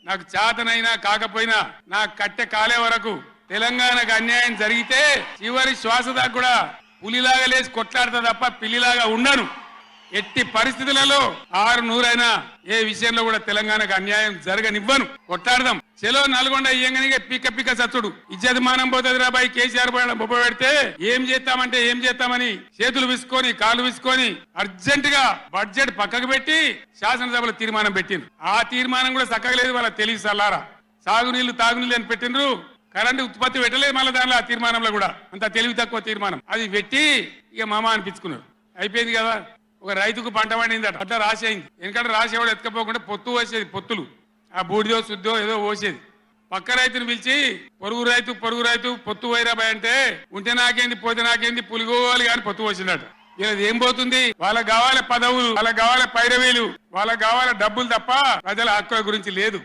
నాకు చేతనైనా కాకపోయినా నా కట్టె కాలే వరకు తెలంగాణకు అన్యాయం జరిగితే చివరి శ్వాస దాకా కూడా పులిలాగా లేచి కొట్లాడతా తప్ప పిల్లిలాగా ఉండను. ఎట్టి పరిస్థితులలో 600 ఏ విషయంలో కూడా తెలంగాణకు అన్యాయం జరగనివ్వను. కొట్లాడదాం. చెలో నల్గొండ ఇయ్యంగానే పిక్క పిక్క సచ్చుడు ఇజ్జత్ మానం పోతుంది రాబాయి. కేసీఆర్ బొబ్బ పెడితే ఏం చేస్తామంటే ఏం చేస్తామని చేతులు విసుకొని కాళ్ళు విసుకొని అర్జెంట్ గా బడ్జెట్ పక్కకు పెట్టి శాసనసభలో తీర్మానం పెట్టిండ్రు. ఆ తీర్మానం కూడా చక్కగా లేదు. వాళ్ళ తెలివి సల్లారా సాగునీళ్లు తాగునీళ్ళు అని పెట్టిండ్రు. కరెంటు ఉత్పత్తి పెట్టలేదు. మళ్ళీ దానిలో ఆ తీర్మానంలో కూడా అంత తెలివి తక్కువ తీర్మానం అది పెట్టి ఇక మామ అనిపించుకున్నారు. అయిపోయింది కదా. ఒక రైతుకు పంట పండిందట, అట్లా రాసి అయింది. ఎందుకంటే రాసి ఎవడు ఎత్తుకపోకుండా పొత్తు పోసేది. పొత్తులు ఆ బూడిదో శుద్ధో ఏదో పోసేది. పక్క రైతుని పిలిచి పొరుగు రైతు పొత్తు పోయిరాబాయ్ అంటే ఉంటే నాకేంది పోతే నాకేంది పులిగోవాలి కానీ పొత్తు పోసిందట. వీళ్ళది ఏం పోతుంది? వాళ్ళకి కావాలి పదవులు, వాళ్ళకి కావాలి పైరవీలు, వాళ్ళకి కావాలి డబ్బులు తప్ప ప్రజల హక్కుల గురించి లేదు.